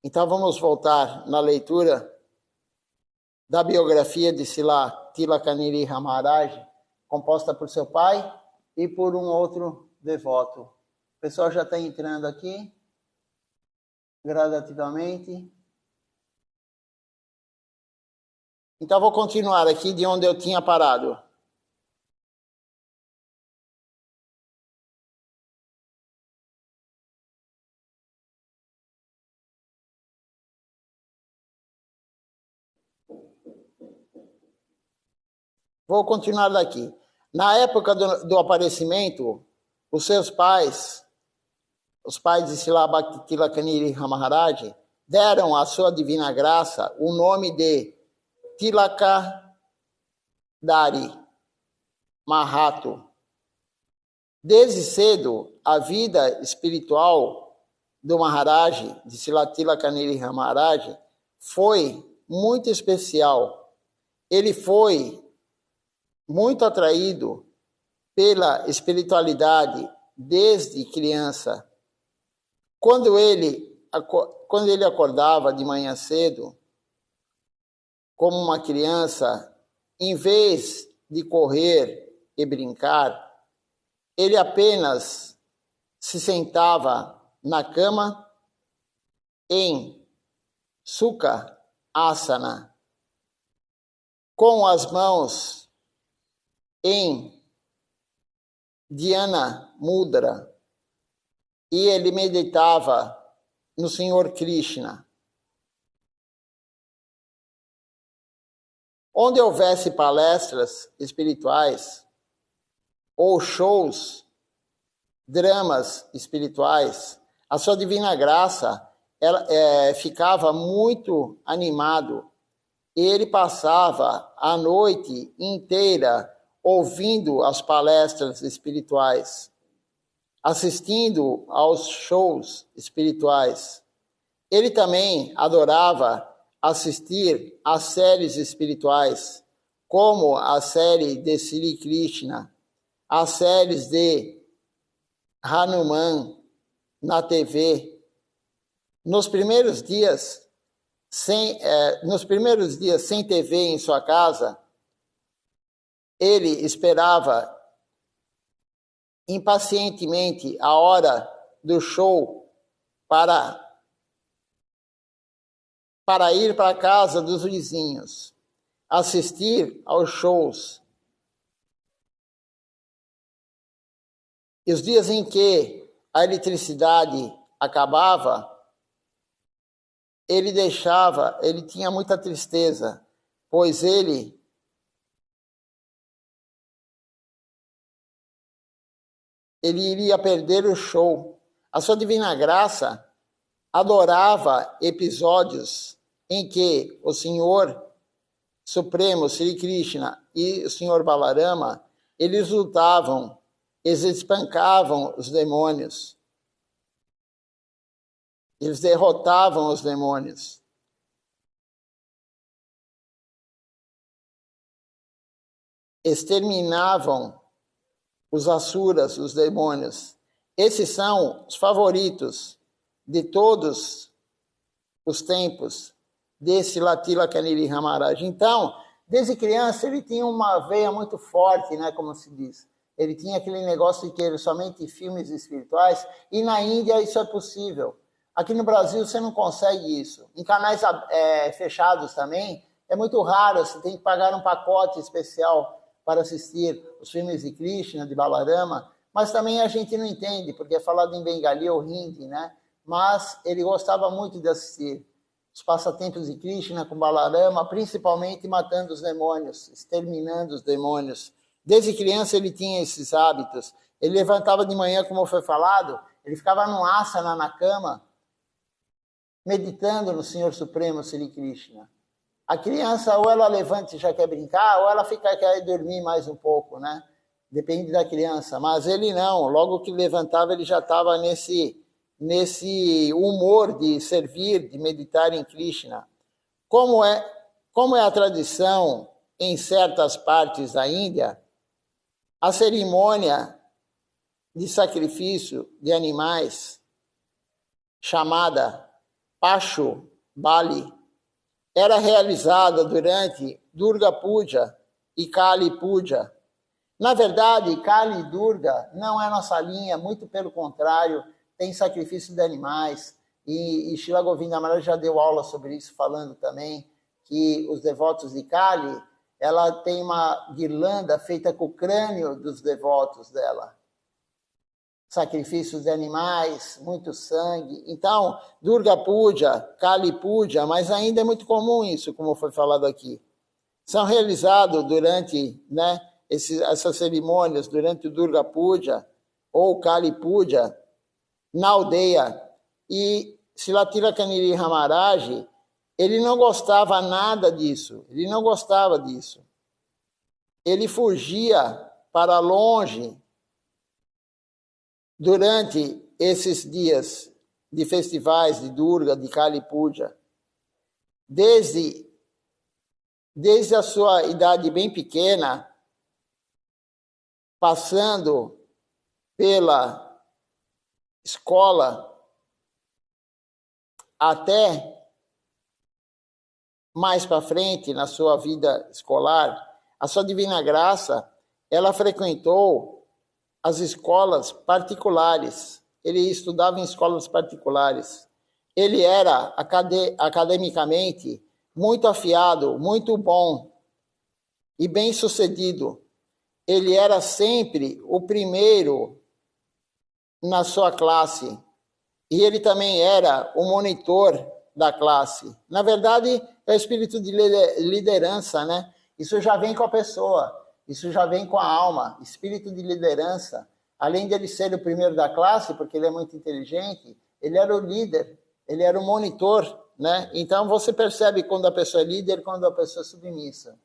Então vamos voltar na leitura da biografia de Srila Tilakaniri Maharaj, composta por seu pai e por um outro devoto. O pessoal já está entrando aqui, gradativamente. Então vou continuar aqui de onde eu tinha parado. Vou continuar daqui. Na época do aparecimento, os seus pais, os pais de Srila Bhakti Tilakaniri Maharaj, deram à sua divina graça o nome de Tilakadari Mahato. Desde cedo, a vida espiritual do Maharaj, de Srila Tilakaniri Maharaj, foi muito especial. Ele foi muito atraído pela espiritualidade desde criança. Quando ele acordava de manhã cedo, como uma criança, em vez de correr e brincar, ele apenas se sentava na cama em Sukha Asana, com as mãos em Dhyana Mudra, e ele meditava no Senhor Krishna. Onde houvesse palestras espirituais ou shows, dramas espirituais, a sua divina graça ficava muito animado. Ele passava a noite inteira ouvindo as palestras espirituais, assistindo aos shows espirituais. Ele também adorava assistir às séries espirituais, como a série de Sri Krishna, as séries de Hanuman na TV. Nos primeiros dias sem TV em sua casa, ele esperava impacientemente a hora do show para ir para a casa dos vizinhos, assistir aos shows. E os dias em que a eletricidade acabava, ele tinha muita tristeza, pois ele iria perder o show. A sua divina graça adorava episódios em que o Senhor Supremo, Sri Krishna, e o Senhor Balarama, eles lutavam, eles espancavam os demônios. Eles derrotavam os demônios. Exterminavam os asuras, os demônios. Esses são os favoritos de todos os tempos desse Srila Tilakaniri Maharaj. Então, desde criança, ele tinha uma veia muito forte, né, como se diz. Ele tinha aquele negócio de ter somente filmes espirituais, e na Índia isso é possível. Aqui no Brasil você não consegue isso. Em canais fechados também, é muito raro, você tem que pagar um pacote especial para assistir os filmes de Krishna, de Balarama, mas também a gente não entende, porque é falado em Bengali ou Hindi, né? Mas ele gostava muito de assistir os passatempos de Krishna com Balarama, principalmente matando os demônios, exterminando os demônios. Desde criança ele tinha esses hábitos. Ele levantava de manhã, como foi falado, ele ficava num asana na cama, meditando no Senhor Supremo, Sri Krishna. A criança, ou ela levanta e já quer brincar, ou ela quer dormir mais um pouco, né? Depende da criança. Mas ele não, logo que levantava, ele já estava nesse humor de servir, de meditar em Krishna. Como é a tradição em certas partes da Índia, a cerimônia de sacrifício de animais, chamada Pacho Bali era realizada durante Durga Puja e Kali Puja. Na verdade, Kali e Durga não é nossa linha, muito pelo contrário, tem sacrifício de animais, e Shila Govinda Maharaj já deu aula sobre isso, falando também que os devotos de Kali, ela tem uma guirlanda feita com o crânio dos devotos dela. Sacrifícios de animais, muito sangue. Então, Durga Puja, Kali Puja, mas ainda é muito comum isso, como foi falado aqui. São realizados durante, né, essas cerimônias, durante o Durga Puja ou Kali Puja, na aldeia. E Srila Tilakaniri Maharaj, ele não gostava nada disso, ele não gostava disso. Ele fugia para longe durante esses dias de festivais de Durga, de Kali Puja. Desde a sua idade bem pequena, passando pela escola até mais para frente na sua vida escolar, a sua divina graça, ela frequentou as escolas particulares. Ele estudava em escolas particulares. Ele era academicamente muito afiado, muito bom e bem-sucedido. Ele era sempre o primeiro na sua classe. E ele também era o monitor da classe. Na verdade, é o espírito de liderança, né? Isso já vem com a pessoa, isso já vem com a alma. Espírito de liderança. Além de ele ser o primeiro da classe, porque ele é muito inteligente, ele era o líder, ele era o monitor, né? Então você percebe quando a pessoa é líder, quando a pessoa é submissa.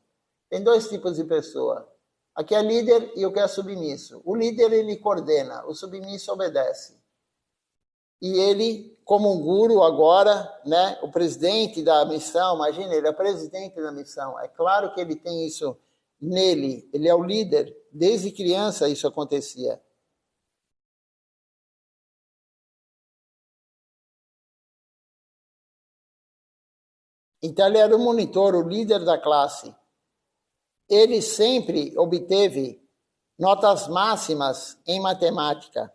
Tem dois tipos de pessoa. A que é líder e o que é submisso. O líder, ele coordena, o submisso obedece. E ele, como um guru agora, né, o presidente da missão, imagina, ele é presidente da missão. É claro que ele tem isso nele, ele é o líder. Desde criança isso acontecia. Então ele era o monitor, o líder da classe. Ele sempre obteve notas máximas em matemática.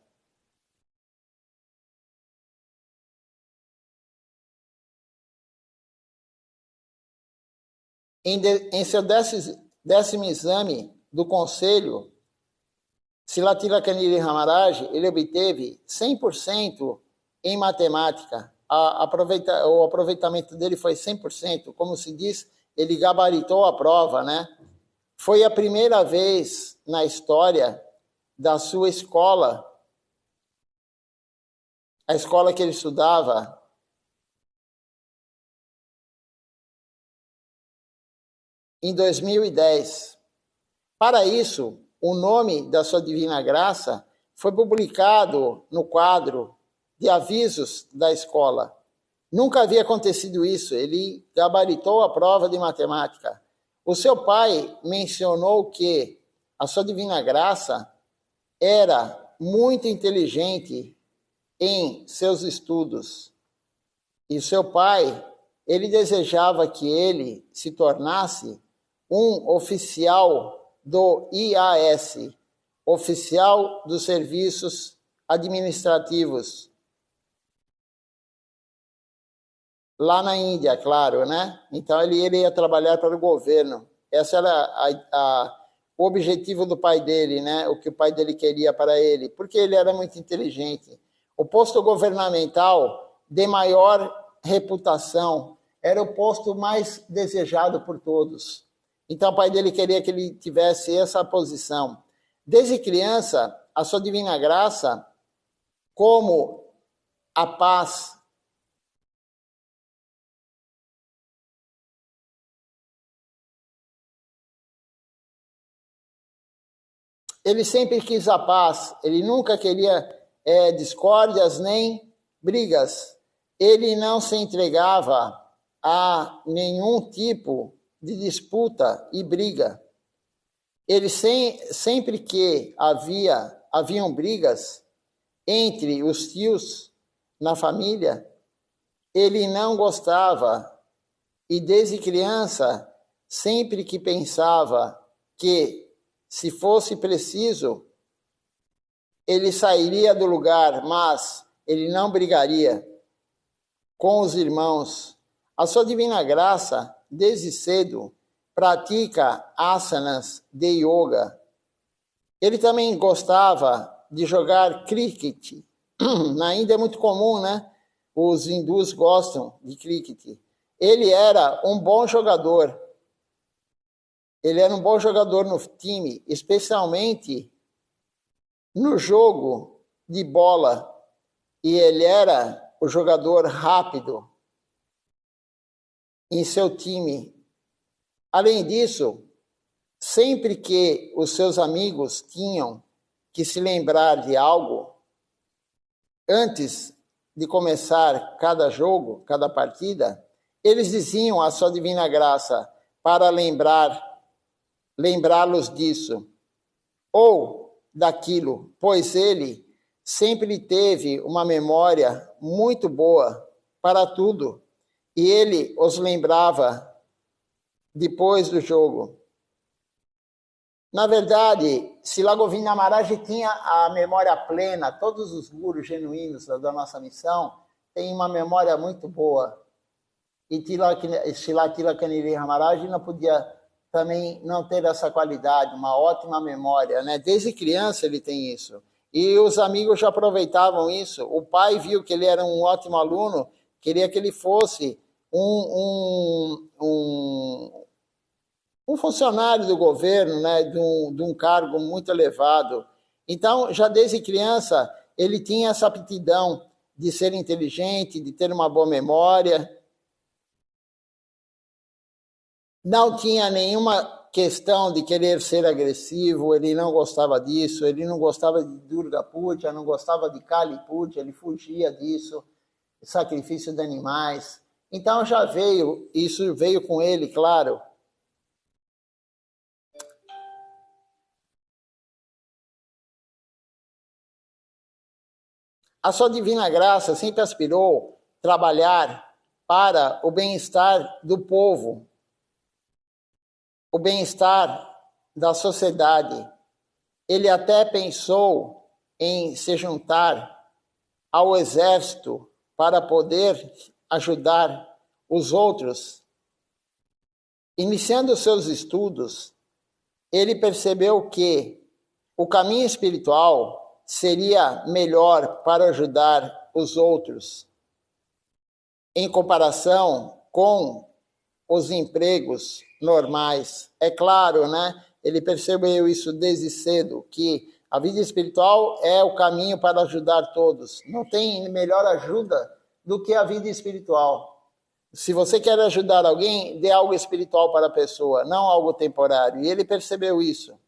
Em seu décimo exame do conselho, Srila Tilakaniri Maharaj, ele obteve 100% em matemática. O aproveitamento dele foi 100%. Como se diz, ele gabaritou a prova, né? Foi a primeira vez na história da sua escola, a escola que ele estudava, em 2010. Para isso, o nome da sua divina graça foi publicado no quadro de avisos da escola. Nunca havia acontecido isso, ele gabaritou a prova de matemática. O seu pai mencionou que a sua divina graça era muito inteligente em seus estudos. E seu pai, ele desejava que ele se tornasse um oficial do IAS, oficial dos serviços administrativos, lá na Índia, claro, né? Então ele iria trabalhar para o governo. Esse era o objetivo do pai dele, né? O que o pai dele queria para ele, porque ele era muito inteligente. O posto governamental de maior reputação era o posto mais desejado por todos. Então o pai dele queria que ele tivesse essa posição. Desde criança, a sua divina graça, como a paz, ele sempre quis a paz, ele nunca queria discórdias nem brigas. Ele não se entregava a nenhum tipo de disputa e briga. Ele sempre que haviam brigas entre os tios na família, ele não gostava, e desde criança, sempre que pensava que, se fosse preciso, ele sairia do lugar, mas ele não brigaria com os irmãos. A sua divina graça, desde cedo, pratica asanas de yoga. Ele também gostava de jogar cricket. Na Índia é muito comum, né? Os hindus gostam de cricket. Ele era um bom jogador. Ele era um bom jogador no time, especialmente no jogo de bola. E ele era o jogador rápido em seu time. Além disso, sempre que os seus amigos tinham que se lembrar de algo, antes de começar cada jogo, cada partida, eles diziam a sua divina graça para lembrá-los disso ou daquilo, pois ele sempre teve uma memória muito boa para tudo e ele os lembrava depois do jogo. Na verdade, Srila Govinda Maharaj tinha a memória plena. Todos os gurus genuínos da nossa missão têm uma memória muito boa. E Srila Tilakaniri Maharaj não podia também não ter essa qualidade, uma ótima memória, né? Desde criança ele tem isso. E os amigos já aproveitavam isso. O pai viu que ele era um ótimo aluno, queria que ele fosse um funcionário do governo, né, de um cargo muito elevado. Então, já desde criança, ele tinha essa aptidão de ser inteligente, de ter uma boa memória. Não tinha nenhuma questão de querer ser agressivo, ele não gostava disso, ele não gostava de Durga Puja, não gostava de Kali Puja, ele fugia disso, sacrifício de animais. Então, isso veio com ele, claro. A sua divina graça sempre aspirou trabalhar para o bem-estar do povo, o bem-estar da sociedade. Ele até pensou em se juntar ao exército para poder ajudar os outros. Iniciando seus estudos, ele percebeu que o caminho espiritual seria melhor para ajudar os outros, em comparação com os empregos normais. É claro, né? Ele percebeu isso desde cedo, que a vida espiritual é o caminho para ajudar todos. Não tem melhor ajuda do que a vida espiritual. Se você quer ajudar alguém, dê algo espiritual para a pessoa, não algo temporário. E ele percebeu isso.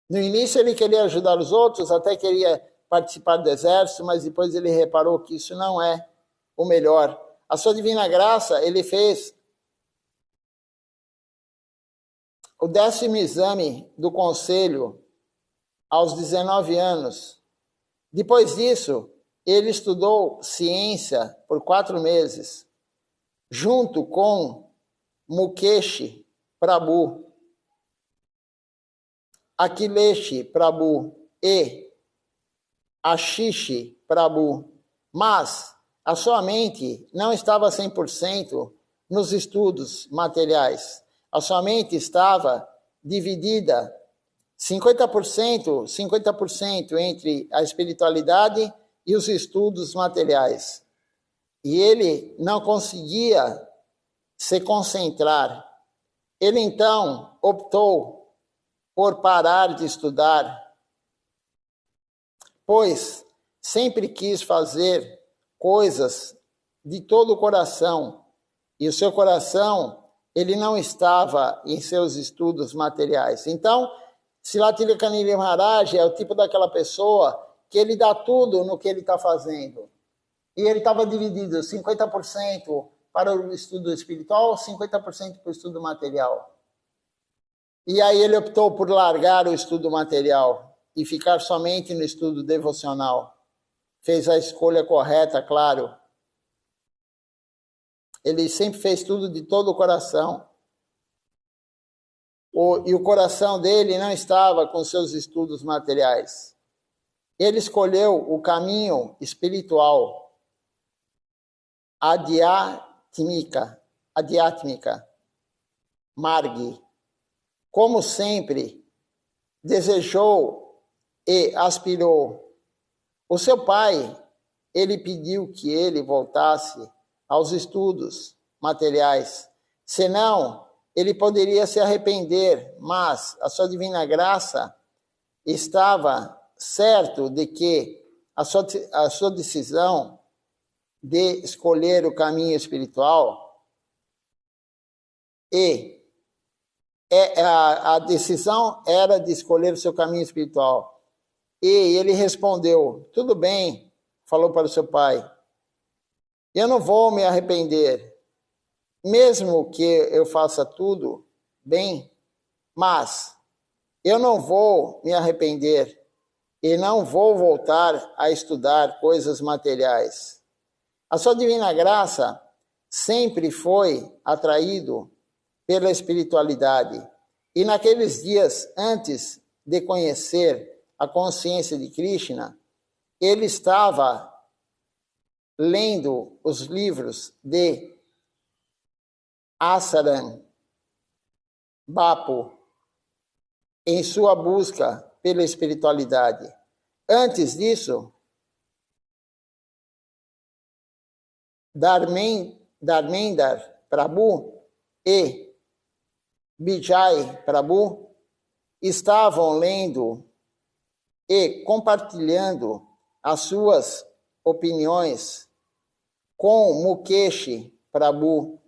No início ele queria ajudar os outros, até queria participar do exército, mas depois ele reparou que isso não é o melhor. A sua divina graça, ele fez o 10º exame do conselho aos 19 anos. Depois disso, ele estudou ciência por 4 meses, junto com Mukesh Prabhu, Akhilesh Prabhu e Ashish Prabhu, mas a sua mente não estava 100% nos estudos materiais. A sua mente estava dividida 50% entre a espiritualidade e os estudos materiais. E ele não conseguia se concentrar. Ele então optou por parar de estudar, pois sempre quis fazer coisas de todo o coração, e o seu coração, ele não estava em seus estudos materiais. Então, Srila Tilakaniri Maharaj é o tipo daquela pessoa que ele dá tudo no que ele está fazendo. E ele estava dividido 50% para o estudo espiritual, 50% para o estudo material. E aí ele optou por largar o estudo material e ficar somente no estudo devocional. Fez a escolha correta, claro. Ele sempre fez tudo de todo o coração. E o coração dele não estava com seus estudos materiais. Ele escolheu o caminho espiritual, adhyatmika, margi. Como sempre, desejou e aspirou. O seu pai, ele pediu que ele voltasse aos estudos materiais, senão ele poderia se arrepender, mas a sua divina graça estava certo de que a sua decisão de escolher o caminho espiritual a decisão era de escolher o seu caminho espiritual. E ele respondeu, tudo bem, falou para o seu pai, eu não vou me arrepender, mesmo que eu faça tudo bem, mas eu não vou me arrepender e não vou voltar a estudar coisas materiais. A sua divina graça sempre foi atraído pela espiritualidade. E naqueles dias antes de conhecer a consciência de Krishna, ele estava lendo os livros de Asaran Bapu em sua busca pela espiritualidade. Antes disso, Dharmendra Prabhu e Bijay Prabhu estavam lendo e compartilhando as suas opiniões com Mukesh Prabhu.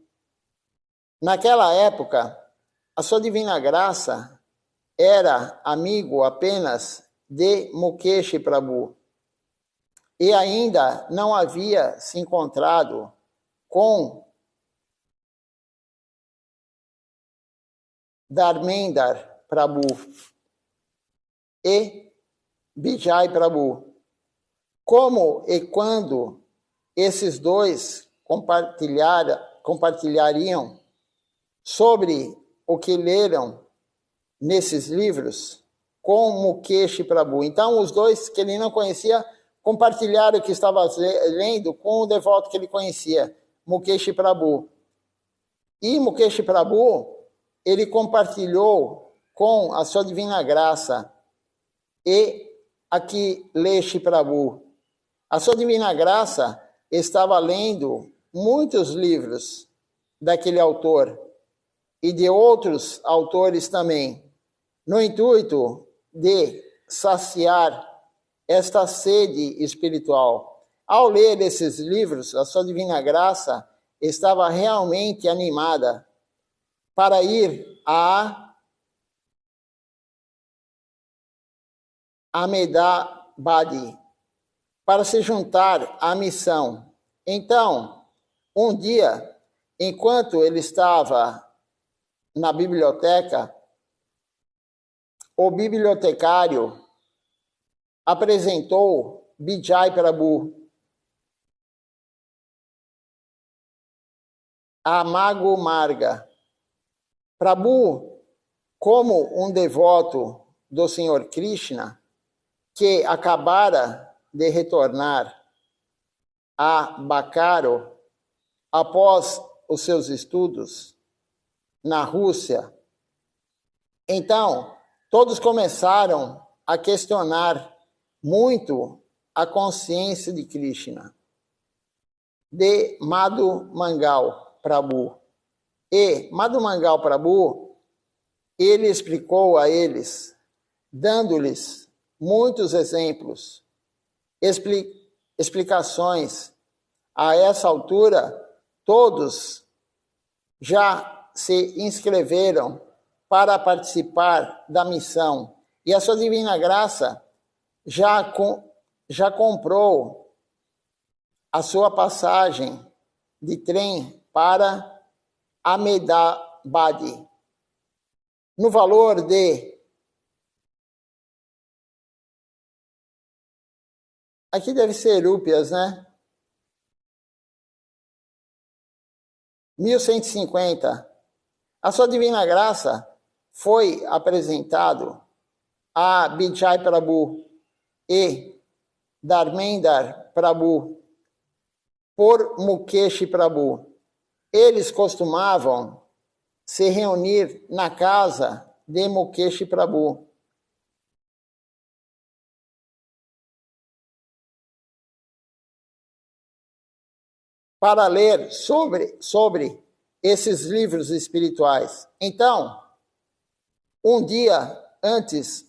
Naquela época, a sua divina graça era amigo apenas de Mukesh Prabhu e ainda não havia se encontrado com Dharmendra Prabhu e Bijay Prabhu. Como e quando esses dois compartilhariam sobre o que leram nesses livros com Mukesh Prabhu. Então, os dois que ele não conhecia compartilharam o que estava lendo com o devoto que ele conhecia, Mukesh Prabhu. E Mukesh Prabhu, ele compartilhou com a sua divina graça e Akhilesh Prabhu. A sua divina graça estava lendo muitos livros daquele autor e de outros autores também, no intuito de saciar esta sede espiritual. Ao ler esses livros, a sua divina graça estava realmente animada para ir a Ahmedabad, para se juntar à missão. Então, um dia, enquanto ele estava na biblioteca, o bibliotecário apresentou Bijay Prabhu a Mago Marga. Prabhu, como um devoto do Senhor Krishna, que acabara de retornar a Bacaro após os seus estudos na Rússia. Então, todos começaram a questionar muito a consciência de Krishna, de Madhu Mangal Prabhu. E Madhu Mangal Prabhu, ele explicou a eles, dando-lhes muitos exemplos, explicações. A essa altura, todos já se inscreveram para participar da missão. E a sua divina graça já comprou a sua passagem de trem para Ahmedabad, no valor de... Aqui deve ser rúpias, né? 1150, a sua divina graça foi apresentado a Bijay Prabhu e Dharmendra Prabhu por Mukesh Prabhu. Eles costumavam se reunir na casa de Mukesh Prabhu. Para ler sobre esses livros espirituais. Então, um dia antes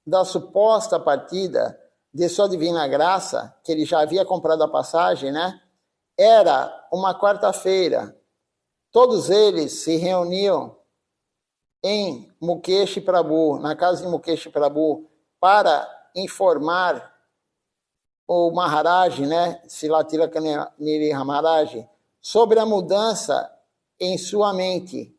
da suposta partida de sua divina graça, que ele já havia comprado a passagem, né? Era uma quarta-feira. Todos eles se reuniam em Mukesh Prabhu, na casa de Mukesh Prabhu, para informar o Maharaj, né, Srila Tilaka Nirihara Maharaj, sobre a mudança em sua mente.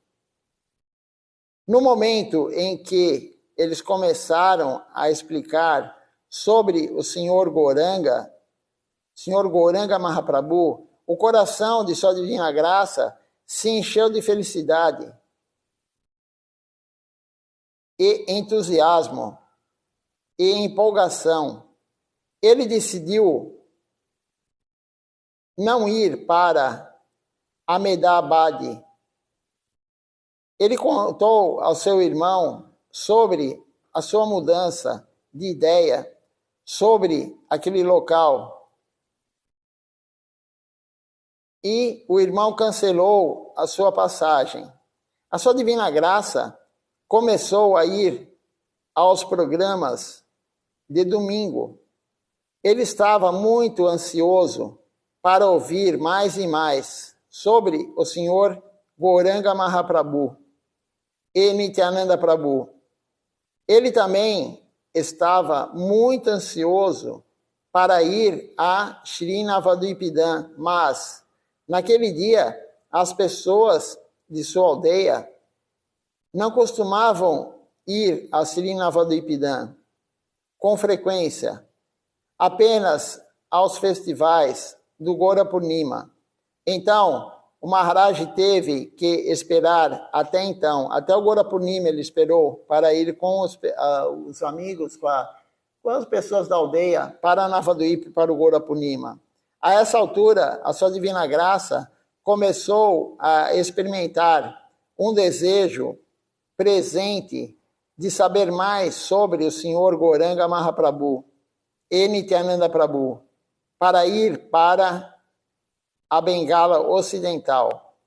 No momento em que eles começaram a explicar sobre o Senhor Gauranga Mahaprabhu, o coração de sua divina graça se encheu de felicidade e entusiasmo e empolgação. Ele decidiu não ir para Ahmedabad. Ele contou ao seu irmão sobre a sua mudança de ideia, sobre aquele local. E o irmão cancelou a sua passagem. A sua divina graça começou a ir aos programas de domingo. Ele estava muito ansioso para ouvir mais e mais sobre o Senhor Gauranga Mahaprabhu e Nityananda Prabhu. Ele também estava muito ansioso para ir a Shri Navadvipidam, mas naquele dia as pessoas de sua aldeia não costumavam ir a Shri Navadvipidam com frequência, apenas aos festivais do Gora Purnima. Então, o Maharaj teve que esperar até então, até o Gora Purnima ele esperou para ir com os amigos, com as pessoas da aldeia, para Navadvip, para o Gora Purnima. A essa altura, a sua divina graça começou a experimentar um desejo presente de saber mais sobre o Senhor Gauranga Mahaprabhu e Nityananda Prabhu, para ir para a Bengala Ocidental,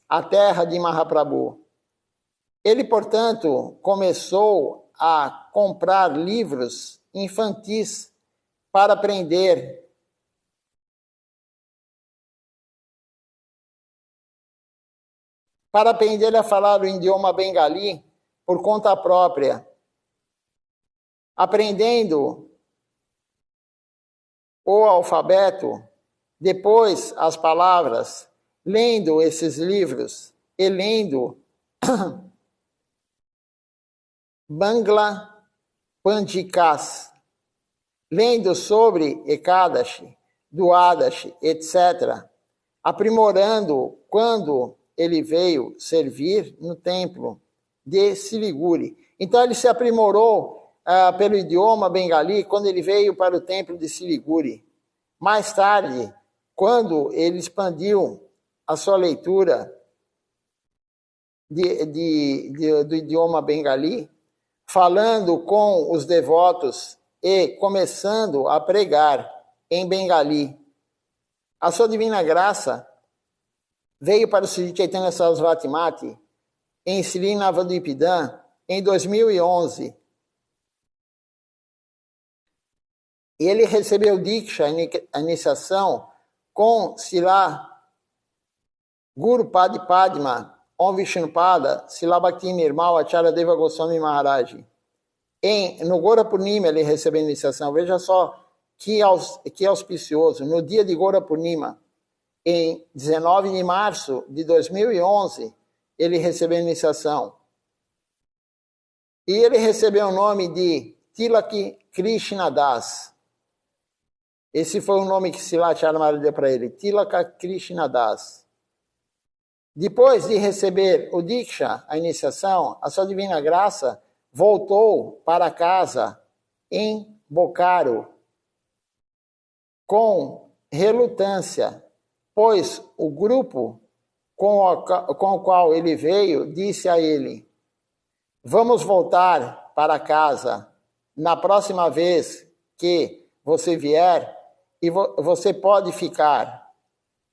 a terra de Mahaprabhu. Ele, portanto, começou a comprar livros infantis para aprender a falar o idioma bengali por conta própria, aprendendo o alfabeto, depois as palavras, lendo esses livros e lendo Bangla Panjikas, lendo sobre Ekadashi, Duadashi, etc., aprimorando quando ele veio servir no templo de Siliguri. Então ele se aprimorou pelo idioma bengali quando ele veio para o templo de Siliguri. Mais tarde, quando ele expandiu a sua leitura do idioma bengali, falando com os devotos e começando a pregar em bengali, a sua divina graça veio para o Sri Chaitanya Sarasvati Mati em Sri Navadvipidam em 2011. Ele recebeu Diksha, a iniciação, com Srila Guru Padma, Om Vishnupada, Srila Bhakti Nirmal Acharya Deva Goswami Maharaj. No Gora Purnima ele recebeu a iniciação. Veja só que auspicioso. No dia de Gora Purnima, em 19 de março de 2011, ele recebeu a iniciação. E ele recebeu o nome de Tilak Krishna Das. Esse foi o nome que Srila Acharya Maharaj deu para ele, Tilaka Krishna Das. Depois de receber o Diksha, a iniciação, a sua divina graça voltou para casa em Bocaro com relutância, pois o grupo com o qual ele veio disse a ele: vamos voltar para casa na próxima vez que você vier e você pode ficar.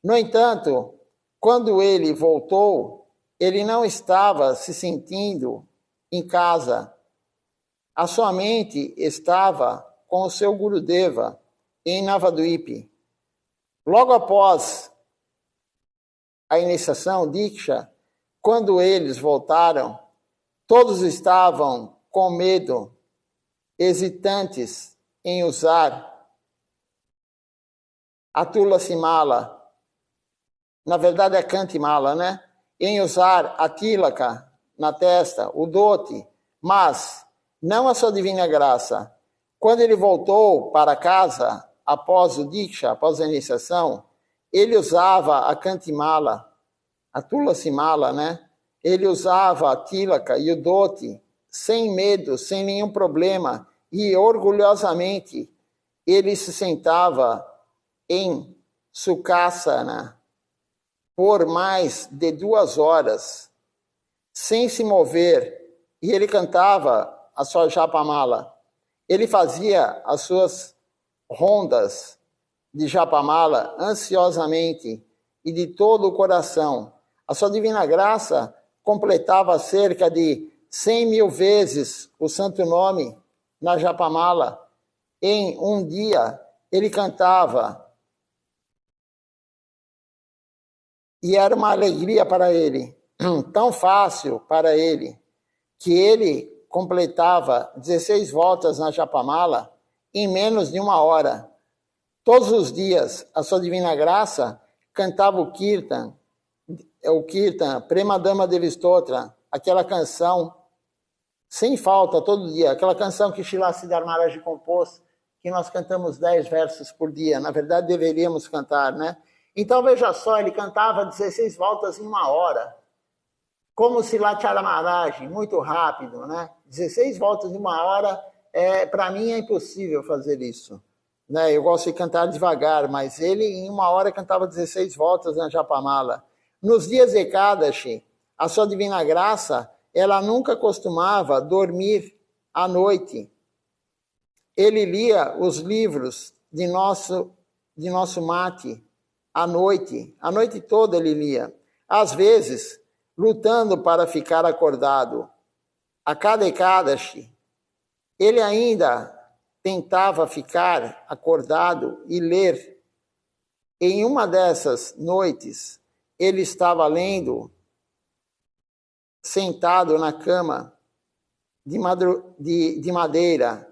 No entanto, quando ele voltou, ele não estava se sentindo em casa. A sua mente estava com o seu Gurudeva em Navadvipa. Logo após a iniciação Diksha, quando eles voltaram, todos estavam com medo, hesitantes em usar a Tulasi Mala. Na verdade é Kantimala, né? Em usar a Tilaka na testa, o dote, mas não a sua divina graça. Quando ele voltou para casa, após o Diksha, após a iniciação, ele usava a Kantimala, a Tulasi Mala, né? Ele usava a Tilaka e o dote sem medo, sem nenhum problema, e orgulhosamente ele se sentava em Sukhasana por mais de 2 horas, sem se mover, e ele cantava a sua Japamala. Ele fazia as suas rondas de Japamala ansiosamente e de todo o coração. A sua divina graça completava cerca de 100.000 vezes o santo nome na Japamala. Em um dia, ele cantava, e era uma alegria para ele, tão fácil para ele, que ele completava 16 voltas na Japamala em menos de 1 hora. Todos os dias, a sua divina graça cantava o Kirtan, Premadama Devistotra, aquela canção, sem falta, todo dia, aquela canção que Srila Siddhar Maharaj compôs, que nós cantamos 10 versos por dia, na verdade deveríamos cantar, né? Então veja só, ele cantava 16 voltas em 1 hora, como Silachara Maharaj, muito rápido, né? 16 voltas em 1 hora, para mim é impossível fazer isso. Né? Eu gosto de cantar devagar, mas ele em 1 hora cantava 16 voltas na Japamala. Nos dias Ekadashi, a sua divina graça, ela nunca costumava dormir à noite. Ele lia os livros de nosso mate à noite. A noite toda ele lia. Às vezes, lutando para ficar acordado. A cada Ekadashi, ele ainda tentava ficar acordado e ler. Em uma dessas noites, ele estava lendo, sentado na cama de madeira,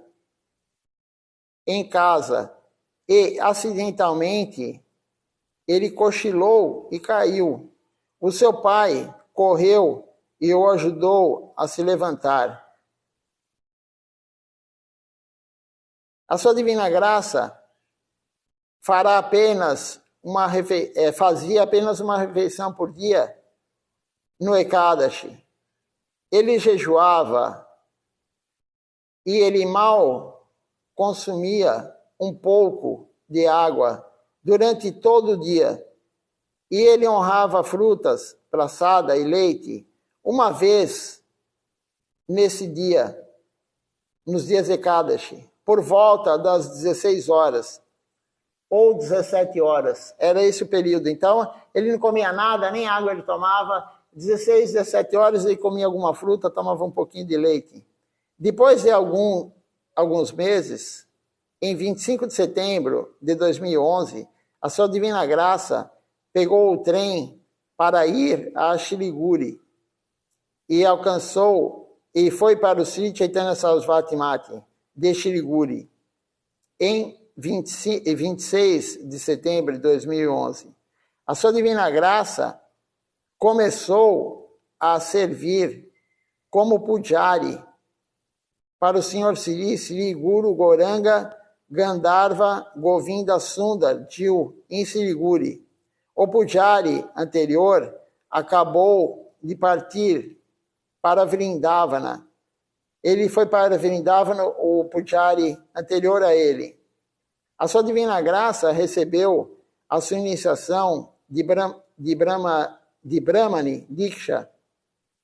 em casa, e acidentalmente ele cochilou e caiu. O seu pai correu e o ajudou a se levantar. A sua divina graça fazia apenas uma refeição por dia no Ekadashi. Ele jejuava e ele mal consumia um pouco de água durante todo o dia. E ele honrava frutas, praçada e leite uma vez nesse dia, nos dias Ekadashi, por volta das 16 horas ou 17 horas. Era esse o período. Então, ele não comia nada, nem água ele tomava. 16, 17 horas ele comia alguma fruta, tomava um pouquinho de leite. Depois de alguns meses, em 25 de setembro de 2011, a sua divina graça pegou o trem para ir a Siliguri e foi para o Sri Chaitanya Sarasvati Mati de Siliguri em 26 de setembro de 2011. A sua divina graça começou a servir como pujari para o Senhor Sri Guru Gauranga Gandharva Govinda Sundar Jiu em Siliguri. O pujari anterior acabou de partir para Vrindavana. Ele foi para Vrindavana, o Pujari anterior a ele. A sua divina graça recebeu a sua iniciação de Brahmani Diksha,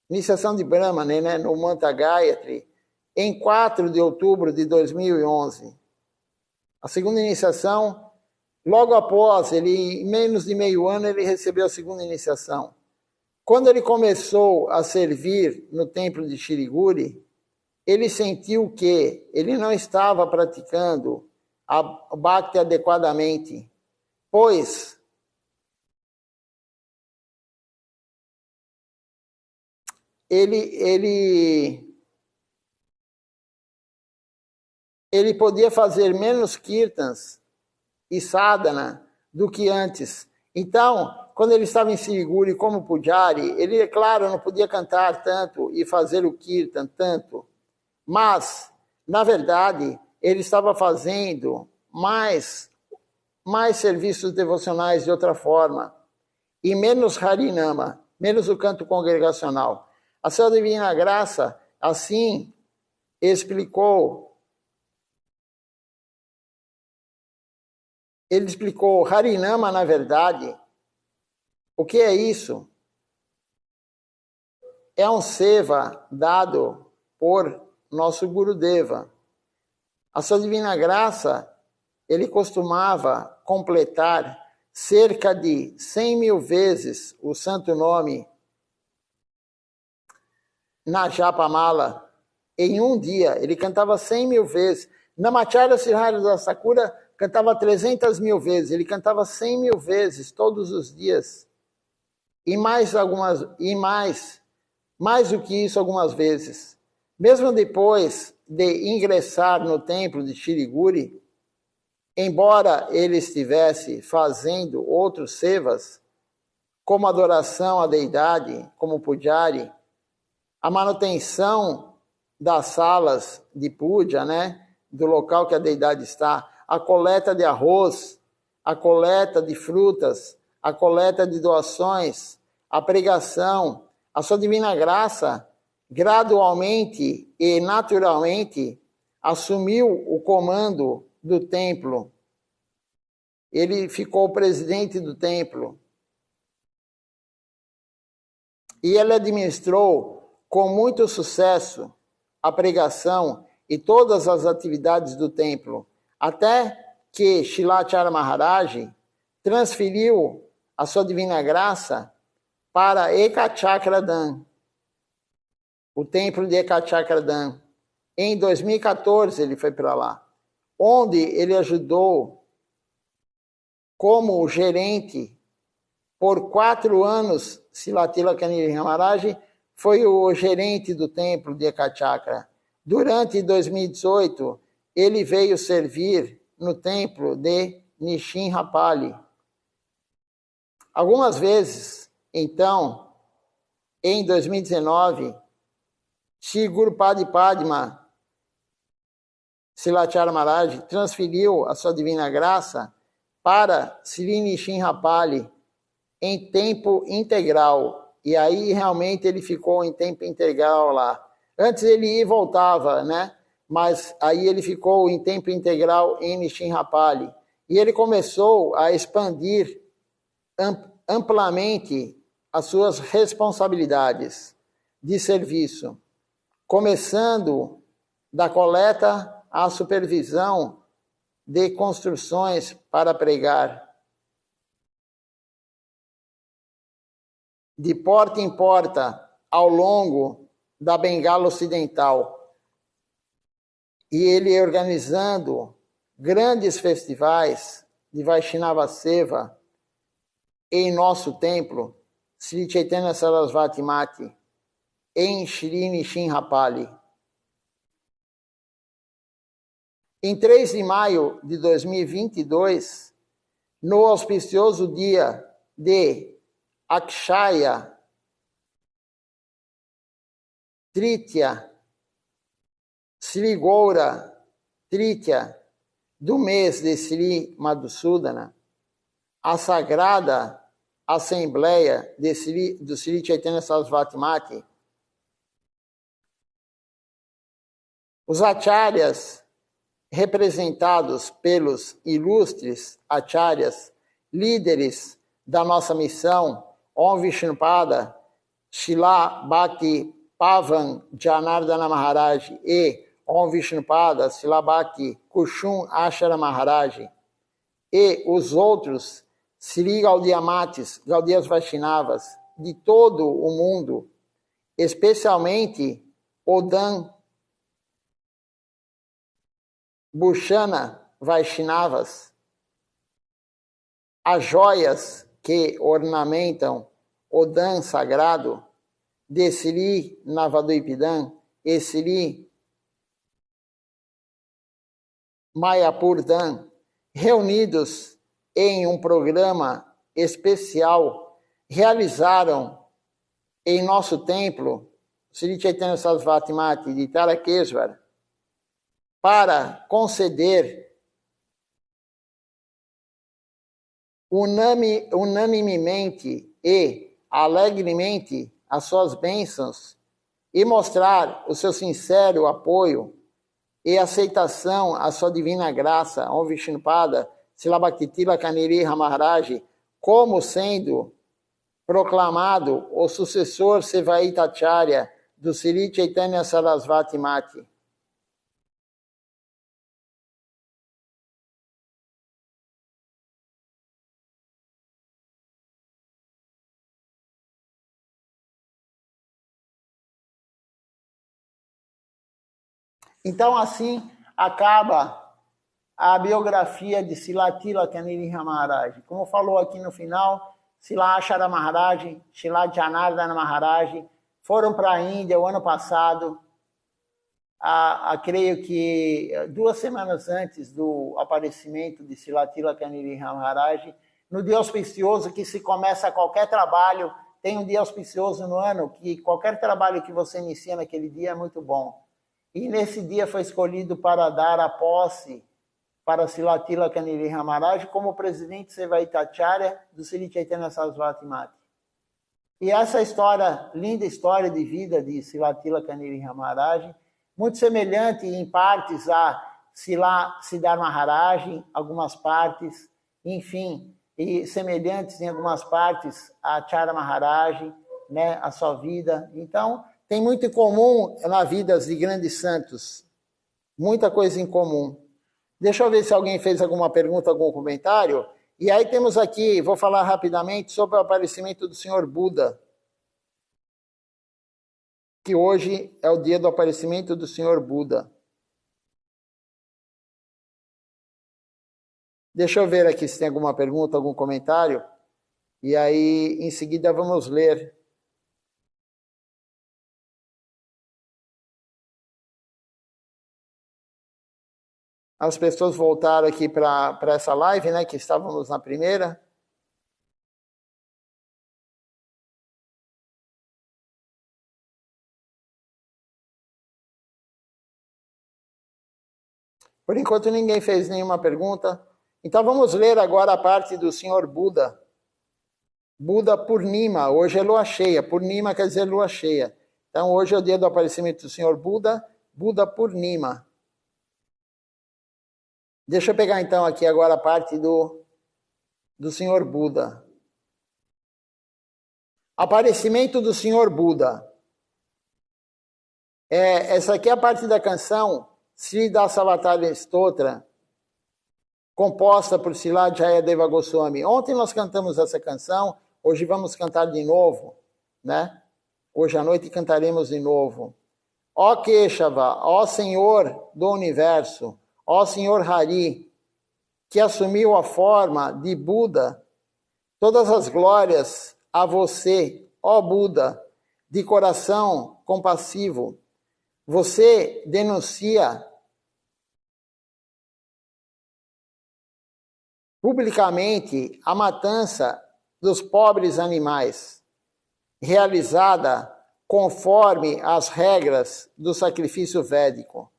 iniciação de Brahmani, né, no Mantra Gayatri, em 4 de outubro de 2011. A segunda iniciação, logo após, em menos de meio ano, ele recebeu a segunda iniciação. Quando ele começou a servir no templo de Shiriguri, ele sentiu que ele não estava praticando a Bhakti adequadamente, pois ele podia fazer menos kirtans e sadhana do que antes. Então, quando ele estava em Siliguri como Pujari, ele, é claro, não podia cantar tanto e fazer o kirtan tanto, mas, na verdade, ele estava fazendo mais serviços devocionais de outra forma, e menos Harinama, menos o canto congregacional. A sua divina graça, assim, explicou. Ele explicou Harinama, na verdade. O que é isso? É um seva dado por nosso Gurudeva. A sua divina graça, ele costumava completar cerca de 100.000 vezes o santo nome na Japamala em um dia. Ele cantava 100.000 vezes. Na Namacharya Sirhari da Sakura cantava 300.000 vezes. Ele cantava 100.000 vezes todos os dias. Mais do que isso algumas vezes. Mesmo depois de ingressar no templo de Shiriguri, embora ele estivesse fazendo outros sevas, como adoração à deidade, como Pujari, a manutenção das salas de puja, né, do local que a deidade está, a coleta de arroz, a coleta de frutas, a coleta de doações, a pregação, a sua divina graça, gradualmente e naturalmente assumiu o comando do templo. Ele ficou presidente do templo. E ele administrou com muito sucesso a pregação e todas as atividades do templo, até que Shilacharya Maharaj transferiu a sua divina graça para Ekachakradam, o templo de Ekachakradam. Em 2014 ele foi para lá, onde ele ajudou como gerente por 4 anos. Silatila Kaniri Maharaj foi o gerente do templo de Ekachakra. Durante 2018, ele veio servir no templo de Nishinrapali. Algumas vezes, então, em 2019, Shri Guru Padma Silacharya Maharaj transferiu a sua divina graça para Sri Nishinrapali em tempo integral. E aí realmente ele ficou em tempo integral lá. Antes ele ia e voltava, né? Mas aí ele ficou em tempo integral em Nishinrapali. E ele começou a expandir amplamente as suas responsabilidades de serviço, começando da coleta à supervisão de construções para pregar, de porta em porta ao longo da Bengala Ocidental. E ele organizando grandes festivais de Vaishnava Seva em nosso templo, Sri Chaitanya Sarasvati Mati, em Shri Nishinrapali. Em 3 de maio de 2022, no auspicioso dia de Akshaya Tritiya, Sri Goura Tritiya, do mês de Sri Madhusudana, a sagrada Assembleia do Sri Chaitanya Sarasvati Mati, os acharyas representados pelos ilustres acharyas, líderes da nossa missão, Om Vishnupada, Srila Bhakti Pavan Janardana Maharaj e Om Vishnupada, Srila Bhakti Kushum Ashara Maharaj e os outros Sri Gaudiya Matis, Gaudiyas Vaishnavas de todo o mundo, especialmente Odan Bhushana Vaishnavas, as joias que ornamentam o Dan sagrado de Sri Navadvipan e Sri Mayapur Dan, reunidos em um programa especial, realizaram em nosso templo, Sri Chaitanya Sarasvati Mati de Tarakeswar, para conceder unanimemente e alegremente as suas bênçãos e mostrar o seu sincero apoio e aceitação à sua divina graça, Om Vishnupada, Srila Bhakti-Tilaka Nrsimha Maharaj, como sendo proclamado o sucessor Sevaitacharya do Sri Chaitanya Sarasvati Mati. Então, assim acaba a biografia de Srila Tilaka Nrsimha Maharaj. Como falou aqui no final, Srila Ashara Maharaj, Srila Janardana Maharaj foram para a Índia o ano passado, creio que 2 semanas antes do aparecimento de Srila Tilaka Nrsimha Maharaj, no dia auspicioso que se começa qualquer trabalho, tem um dia auspicioso no ano que qualquer trabalho que você inicia naquele dia é muito bom. E nesse dia foi escolhido para dar a posse para Srila Tilaka Nrsimha Maharaj como presidente Sevaitacharya do Sri Chaitanya Sarasvati Mati. E essa história, linda história de vida de Srila Tilaka Nrsimha Maharaj, muito semelhante em partes a Srila Siddhar Maharaj, algumas partes, enfim, e semelhantes em algumas partes a Acharya Maharaj, né, a sua vida. Então, tem muito em comum na vida de grandes santos. Muita coisa em comum. Deixa eu ver se alguém fez alguma pergunta, algum comentário. E aí temos aqui, vou falar rapidamente sobre o aparecimento do Senhor Buda. Que hoje é o dia do aparecimento do Senhor Buda. Deixa eu ver aqui se tem alguma pergunta, algum comentário. E aí, em seguida, vamos ler. As pessoas voltaram aqui para essa live, né, que estávamos na primeira. Por enquanto ninguém fez nenhuma pergunta. Então vamos ler agora a parte do Senhor Buda. Buda Purnima, hoje é lua cheia. Purnima quer dizer lua cheia. Então hoje é o dia do aparecimento do Senhor Buda, Buda Purnima. Deixa eu pegar então aqui agora a parte do Senhor Buda. Aparecimento do Senhor Buda. Essa aqui é a parte da canção Sri Dasavatara Stotra, composta por Srila Jayadeva Goswami. Ontem nós cantamos essa canção, hoje vamos cantar de novo, né? Hoje à noite cantaremos de novo. Ó Keshava, ó Senhor do Universo, ó Senhor Hari, que assumiu a forma de Buda, todas as glórias a você, ó Buda, de coração compassivo. Você denuncia publicamente a matança dos pobres animais, realizada conforme as regras do sacrifício védico.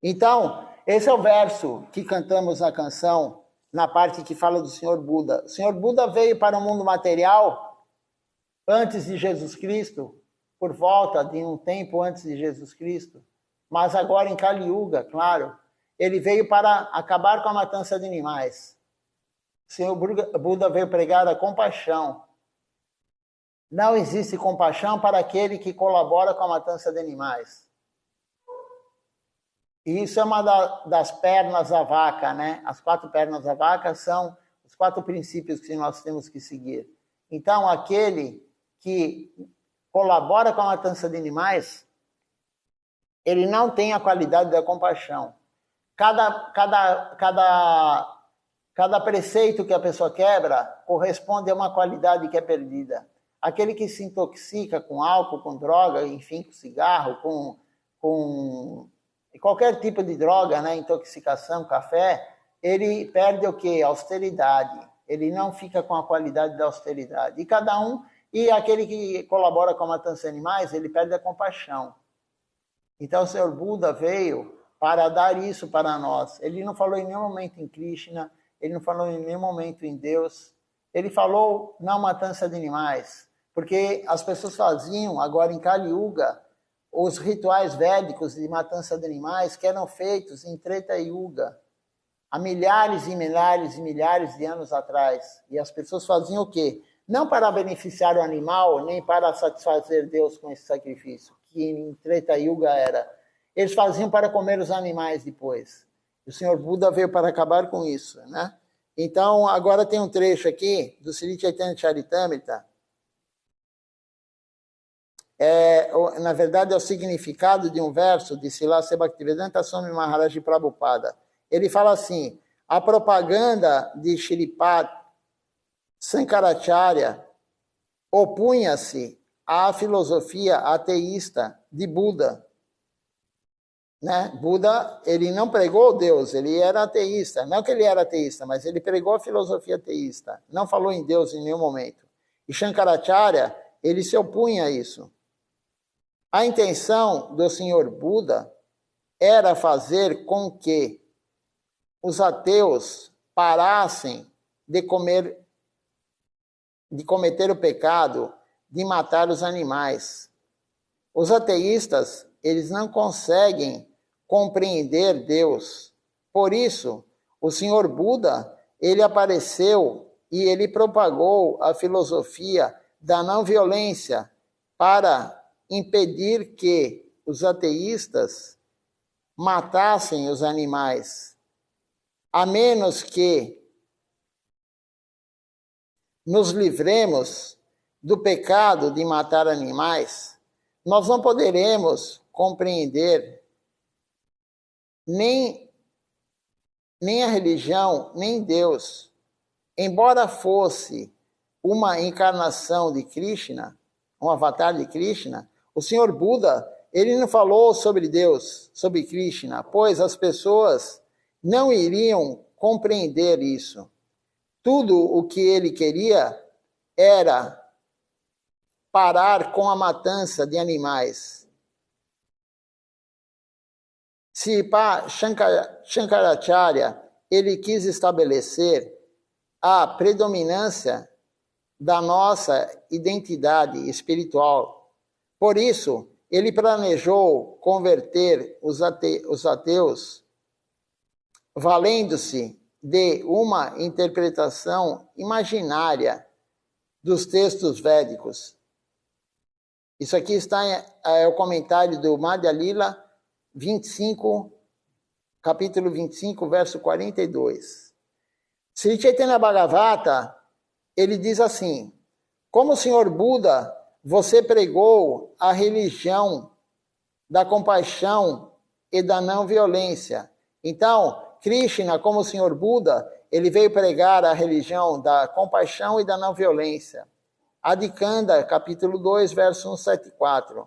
Então, esse é o verso que cantamos na canção na parte que fala do Senhor Buda. O Senhor Buda veio para o mundo material antes de Jesus Cristo, por volta de um tempo antes de Jesus Cristo, mas agora em Kali Yuga, claro, ele veio para acabar com a matança de animais. O Senhor Buda veio pregar a compaixão. Não existe compaixão para aquele que colabora com a matança de animais. E isso é uma das pernas da vaca, né? As 4 pernas da vaca são os 4 princípios que nós temos que seguir. Então, aquele que colabora com a matança de animais, ele não tem a qualidade da compaixão. Cada preceito que a pessoa quebra corresponde a uma qualidade que é perdida. Aquele que se intoxica com álcool, com droga, enfim, com cigarro, com qualquer tipo de droga, né, intoxicação, café, ele perde o quê? Austeridade. Ele não fica com a qualidade da austeridade. E aquele que colabora com a matança de animais, ele perde a compaixão. Então o Senhor Buda veio para dar isso para nós. Ele não falou em nenhum momento em Krishna, ele não falou em nenhum momento em Deus. Ele falou na matança de animais, porque as pessoas faziam, agora em Kali Yuga, os rituais védicos de matança de animais que eram feitos em Treta Yuga, há milhares e milhares e milhares de anos atrás. E as pessoas faziam o quê? Não para beneficiar o animal, nem para satisfazer Deus com esse sacrifício, que em Treta Yuga era. Eles faziam para comer os animais depois. O Senhor Buda veio para acabar com isso, né? Então, agora tem um trecho aqui do Sri Chaitanya Charitamrita. Na verdade, é o significado de um verso de Srila Bhaktivedanta Swami Maharaj Prabhupada. Ele fala assim: a propaganda de Shripad Sankaracharya opunha-se à filosofia ateísta de Buda. Né? Buda, ele não pregou Deus, ele era ateísta. Não que ele era ateísta, mas ele pregou a filosofia ateísta. Não falou em Deus em nenhum momento. E Shankaracharya, ele se opunha a isso. A intenção do Senhor Buda era fazer com que os ateus parassem de cometer o pecado de matar os animais. Os ateístas, eles não conseguem compreender Deus. Por isso, o Senhor Buda, ele apareceu e ele propagou a filosofia da não violência para impedir que os ateístas matassem os animais, a menos que nos livremos do pecado de matar animais, nós não poderemos compreender nem a religião, nem Deus. Embora fosse uma encarnação de Krishna, um avatar de Krishna, o Senhor Buda, ele não falou sobre Deus, sobre Krishna, pois as pessoas não iriam compreender isso. Tudo o que ele queria era parar com a matança de animais. Se Shankaracharya, ele quis estabelecer a predominância da nossa identidade espiritual. Por isso, ele planejou converter os ateus valendo-se de uma interpretação imaginária dos textos védicos. Isso aqui está o comentário do Madhya Lila 25, capítulo 25, verso 42. Sri Chaitanya Bhagavata, ele diz assim: como o Senhor Buda, você pregou a religião da compaixão e da não violência. Então, Krishna, como o Senhor Buda, ele veio pregar a religião da compaixão e da não violência. Adikanda, capítulo 2, verso 174.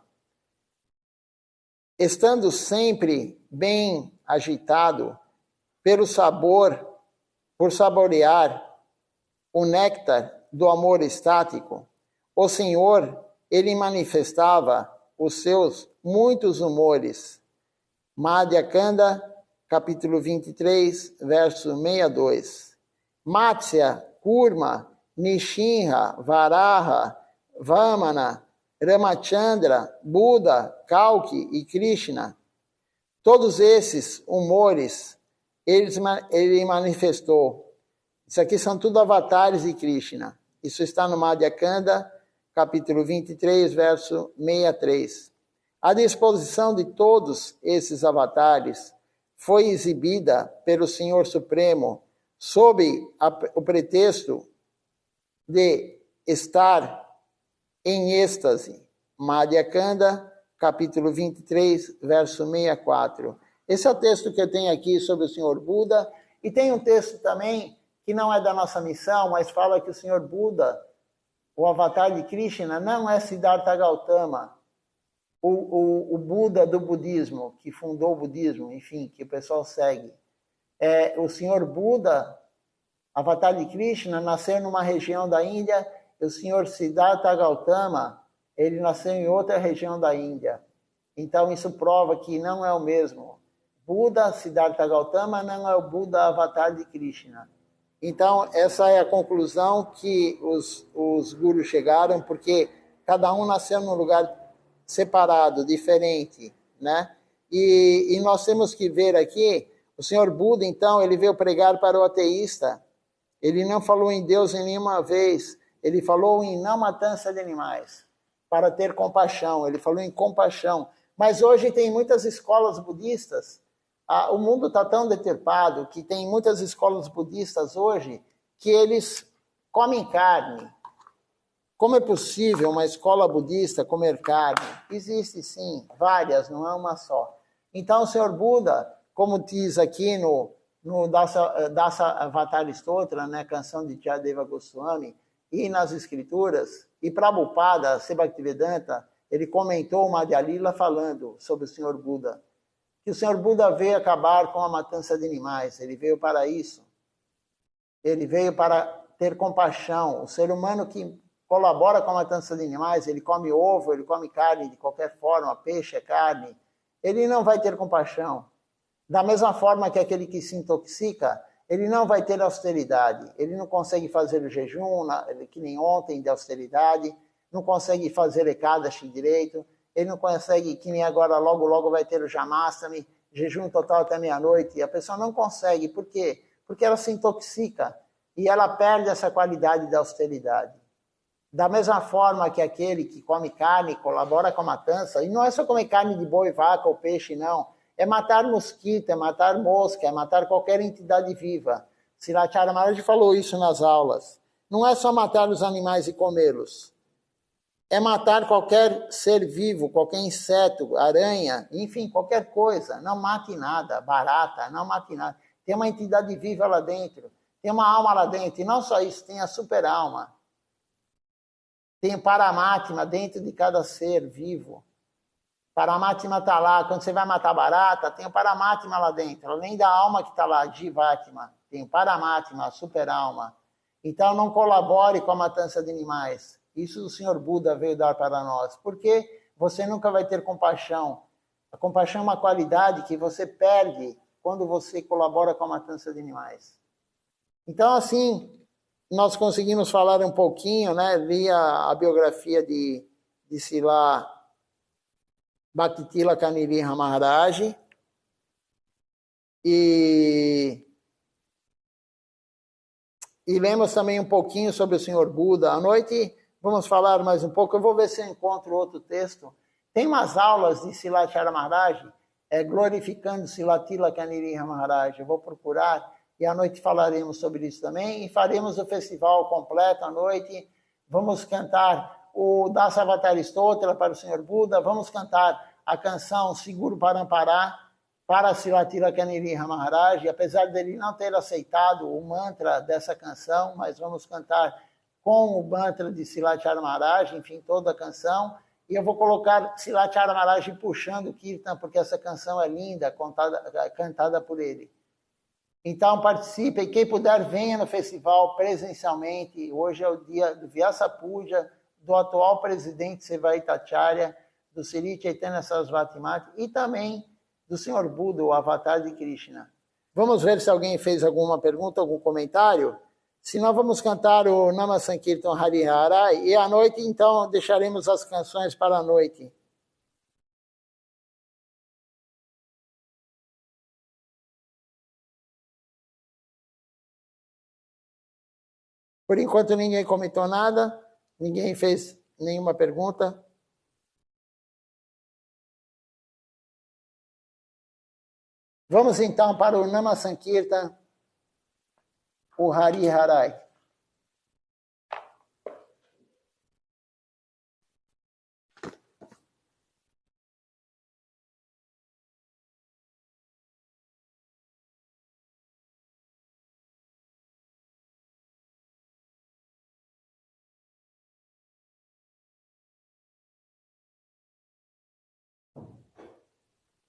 Estando sempre bem agitado por saborear o néctar do amor estático, o Senhor, ele manifestava os seus muitos humores. Madhya Kanda, capítulo 23, verso 62. Matsya, Kurma, Nishinra, Varaha, Vamana, Ramachandra, Buda, Kalki e Krishna. Todos esses humores ele manifestou. Isso aqui são tudo avatares de Krishna. Isso está no Madhya Kanda, capítulo 23, verso 63. A disposição de todos esses avatares foi exibida pelo Senhor Supremo sob o pretexto de estar em êxtase. Madhya Kanda, capítulo 23, verso 64. Esse é o texto que eu tenho aqui sobre o Senhor Buda. E tem um texto também que não é da nossa missão, mas fala que o Senhor Buda, o avatar de Krishna, não é Siddhartha Gautama, o Buda do budismo, que fundou o budismo, enfim, que o pessoal segue. O Senhor Buda, avatar de Krishna, nasceu numa região da Índia, e o Senhor Siddhartha Gautama, ele nasceu em outra região da Índia. Então isso prova que não é o mesmo. Buda, Siddhartha Gautama, não é o Buda avatar de Krishna. Então essa é a conclusão que os gurus chegaram, porque cada um nasceu num lugar separado, diferente, né? E nós temos que ver aqui, o Senhor Buda, então, ele veio pregar para o ateísta. Ele não falou em Deus em nenhuma vez, ele falou em não matança de animais, para ter compaixão, ele falou em compaixão. Mas hoje tem muitas escolas budistas, o mundo está tão deturpado que tem muitas escolas budistas hoje que eles comem carne. Como é possível uma escola budista comer carne? Existe sim, várias, não é uma só. Então o Senhor Buda, como diz aqui no Dasa Avatar Stotra, né, canção de Jayadeva Goswami, e nas escrituras, e Prabhupada, Bhaktivedanta, ele comentou uma Madhya Lila falando sobre o Senhor Buda, que o Senhor Buda veio acabar com a matança de animais, ele veio para isso. Ele veio para ter compaixão. O ser humano que colabora com a matança de animais, ele come ovo, ele come carne de qualquer forma, peixe é carne, ele não vai ter compaixão. Da mesma forma que aquele que se intoxica, ele não vai ter austeridade, ele não consegue fazer o jejum, que nem ontem, de austeridade, não consegue fazer Ekadashi direito, ele não consegue, que nem agora, logo vai ter o Jamastami, jejum total até meia-noite, e a pessoa não consegue. Por quê? Porque ela se intoxica e ela perde essa qualidade da austeridade. Da mesma forma que aquele que come carne, colabora com a matança, e não é só comer carne de boi, vaca ou peixe, não. É matar mosquito, é matar mosca, é matar qualquer entidade viva. Sriracharya Maharaj falou isso nas aulas. Não é só matar os animais e comê-los. É matar qualquer ser vivo, qualquer inseto, aranha, enfim, qualquer coisa. Não mate nada, barata, não mate nada. Tem uma entidade viva lá dentro, tem uma alma lá dentro. E não só isso, tem a super-alma. Tem Paramatma dentro de cada ser vivo. Paramatma está lá. Quando você vai matar barata, tem o Paramatma lá dentro. Além da alma que está lá, Jivatma, tem o Paramatma, a super-alma. Então não colabore com a matança de animais. Isso o Senhor Buda veio dar para nós. Porque você nunca vai ter compaixão. A compaixão é uma qualidade que você perde quando você colabora com a matança de animais. Então, assim, nós conseguimos falar um pouquinho, né? Li a biografia de Srila Bhaktitilaka Nrsimha Maharaj e lemos também um pouquinho sobre o Senhor Buda. À noite vamos falar mais um pouco. Eu vou ver se eu encontro outro texto. Tem umas aulas de Srilacharya Maharaj glorificando Srila Tilaka Nrsimha Maharaj. Eu vou procurar. E à noite falaremos sobre isso também. E faremos o festival completo à noite. Vamos cantar o Dasa Avatar Stotra para o Senhor Buda. Vamos cantar a canção Seguro Parampará para Srila Tilaka Nrsimha Maharaj. E apesar dele não ter aceitado o mantra dessa canção, mas vamos cantar com o mantra de Srilacharya Maharaj, enfim, toda a canção. E eu vou colocar Srilacharya Maharaj puxando o Kirtan, porque essa canção é linda, cantada por ele. Então participem, quem puder venha no festival presencialmente. Hoje é o dia do Vyasa Puja, do atual presidente Sevaitacharya, do Sri Chaitanya Sarasvati Mati e também do Senhor Buda, o avatar de Krishna. Vamos ver se alguém fez alguma pergunta, algum comentário. Se nós vamos cantar o Nama Sankirtan Harihara, e à noite, então, deixaremos as canções para a noite. Por enquanto, ninguém comentou nada, ninguém fez nenhuma pergunta. Vamos, então, para o Nama Sankirtan, o Hariharai.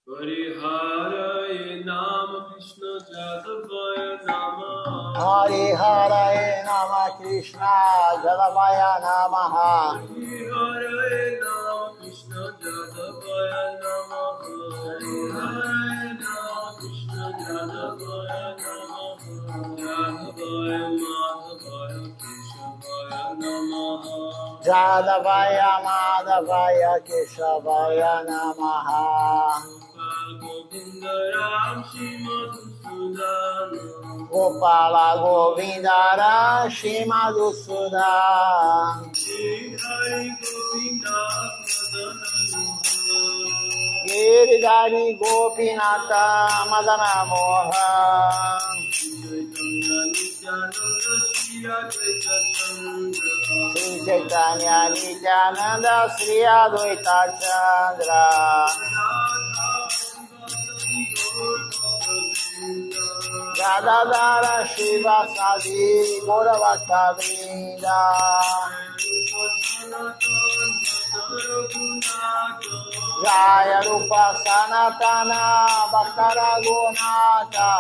Hariharai Nama Krishna Jadavaya Namaha. Hariharai Nama Krishna Jadavaya Namaha. Hariharai Nama Krishna Jadavaya Namaha. Hariharai Nama Krishna Jadavaya Namaha. Jadavaya Madhavaya Keshavaya Namaha. Jadavaya Madhavaya Keshavaya Namaha. Govinda Ram Shimadhusudan. Gopala Govinda Ram Shimadhusudan. Shri Hari Govinda Madana Mohan. Giridhari Gopinata Madana Mohan. Sri Chaitanya Nityananda Sri Advaita Chandra. Gadadara Shiva Sadi Gauravata Vrinda. Jaya Rupa Sanatana Bhaktara Gunata.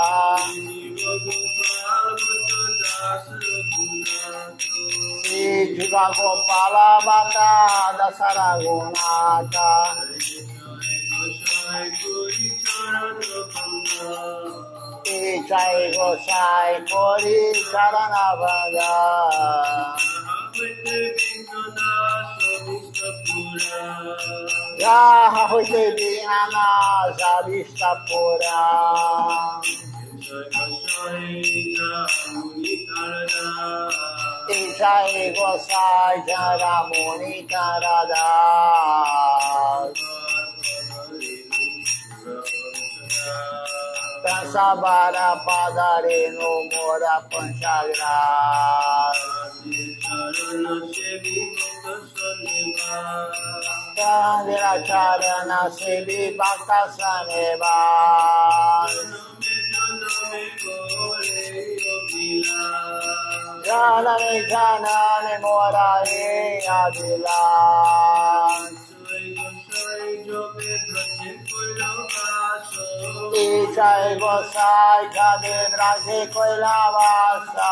Sri Jiva Gopala Bhata Dasara Gunata. Jai Gosai Kori Charana Bhaga. Jaha Hoite Dinana Javista Pura. Jai Gosai Jaramuni Karada. Sabara Padare no Mora Panchagra. Chandra Charana Sevi Bhakta Saneva. Janane Janane Mora Adila. Jai Gosai Jade Braje Koilavasa.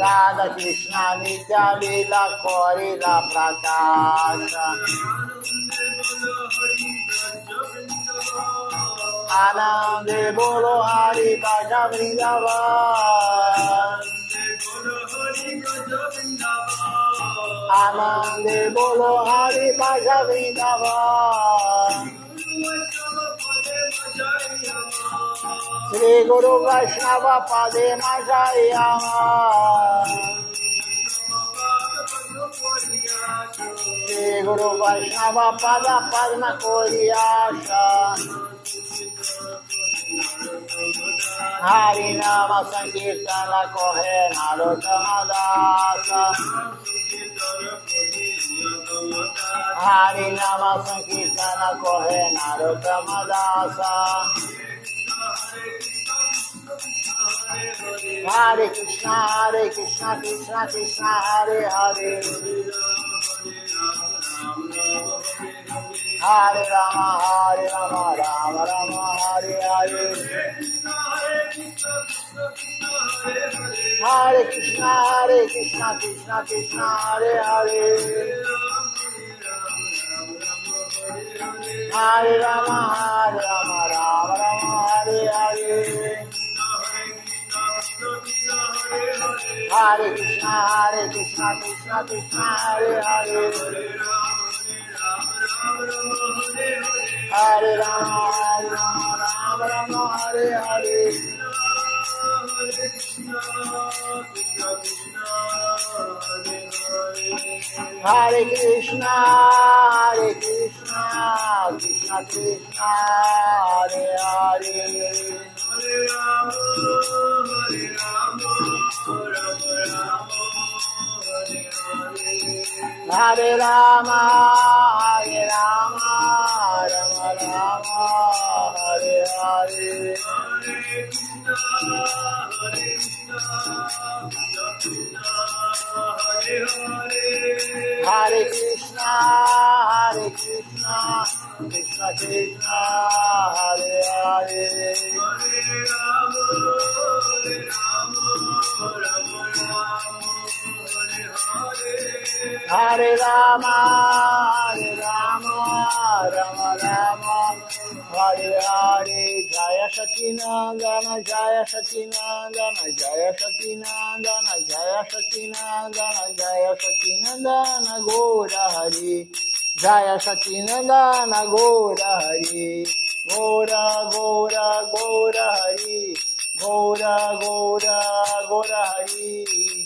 Radha Krishna Nitya Lila Korila Prakasha. Anande Bolo Hari Bhaja Vrindavan. Anande Bolo Hari Bhaja Vrindavan. Sri Guru Vaishnava Pade Majayama. Sri Guru Vaishnava Pada Padma Koriyasha. Hari Nama Sankirtana Kohe Narottama Dasa. Hari Nama Sankirtana Kohe Narottama Dasa. Hare Krishna Krishna Krishna Hare Hare. Hare Rama Rama Rama Hare Hare. Hare Krishna Krishna Krishna Hare Hare. Hare Rama Rama Rama Hare Hare Hare, Hare Krishna, Krishna Krishna, Hare Hare, Hare Rama, Rama Rama, Hare Hare, Hare Krishna, Krishna Krishna, Hare Hare, Hare Rama, Hare Rama, Rama Rama, Hare Hare, Hare Krishna, Krishna Krishna, Hare Hare, Hare Rama, Rama Rama, Hare Hare, Jaya Satinandana, Jaya Satinandana, Jaya Satinandana, Jaya Satinandana, Jaya Satinandana, Gora Hari, Jaya Satinandana, Gora Hari, Gora Gora Gora Hari, Gora Gora Gora Hari,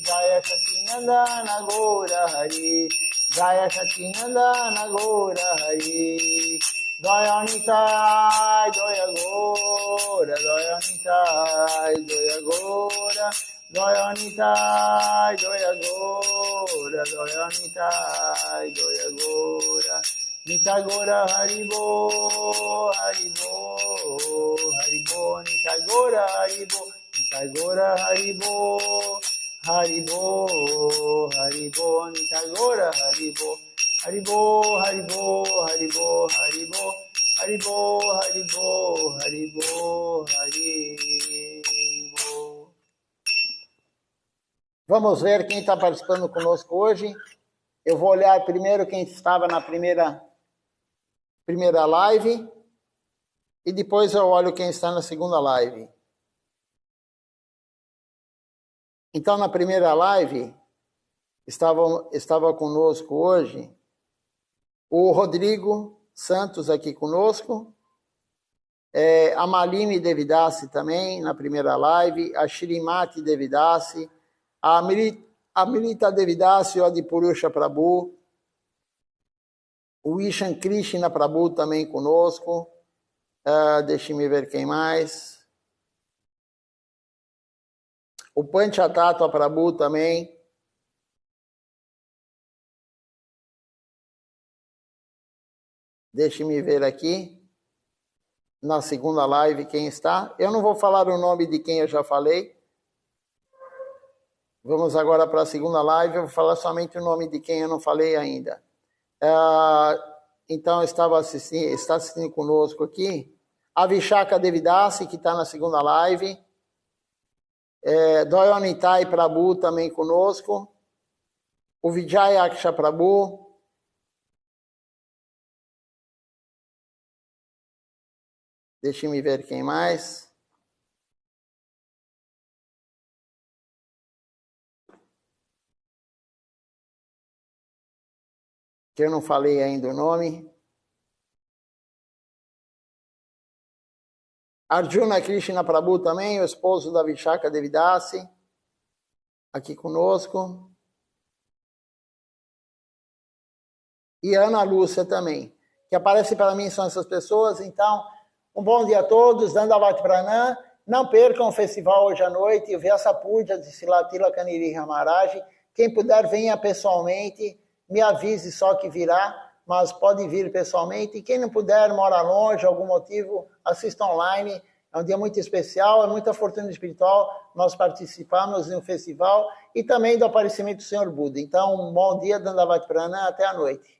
Jaya Satinandana, Gora Hari, Jaya Satinandana, Gora Hari, Jaya Nitai, Jaya Gora, Jaya Nitai, Jaya Gora, Jaya Nitai, Jaya Gora, Jaya Nitai, Jaya Gora, Nitai Gora, Haribo, Haribo, Haribo, Nitai Gora, Haribo, Nitai Gora, Haribo, Haribo, Haribo, Nitai Gora, Haribo, Haribo, Haribo, Haribo, Haribo, Haribo, Haribo, Haribo, Haribo. Vamos ver quem está participando conosco hoje. Eu vou olhar primeiro quem estava na primeira live e depois eu olho quem está na segunda live. Então, na primeira live, estava conosco hoje o Rodrigo Santos aqui conosco, a Malini Devidasi também na primeira live, a Shrimati Devidasi, a Amrita Devidasi, o Adipurusha Prabhu, o Ishan Krishna Prabhu também conosco, deixe-me ver quem mais, o Panchatattva Prabhu também, deixe-me ver aqui, na segunda live quem está. Eu não vou falar o nome de quem eu já falei. Vamos agora para a segunda live, eu vou falar somente o nome de quem eu não falei ainda. Então, está assistindo conosco aqui a Vishaka Devidasi, que está na segunda live. Doyonitai Prabhu também conosco. O Vijaya Aksha Prabhu. Deixe-me ver quem mais. Que eu não falei ainda o nome. Arjuna Krishna Prabhu também, o esposo da Vishaka Devidasi, aqui conosco. E Ana Lúcia também, que aparece para mim são essas pessoas. Então, um bom dia a todos, Dandavati Pranam. Não percam o festival hoje à noite, o Vyasa Puja de Silatila Kaniri Maharaj. Quem puder, venha pessoalmente. Me avise só que virá, mas pode vir pessoalmente. E quem não puder, mora longe, algum motivo, assista online. É um dia muito especial, é muita fortuna espiritual. Nós participamos no festival e também do aparecimento do Senhor Buda. Então, um bom dia, Dandavati Pranam, até a noite.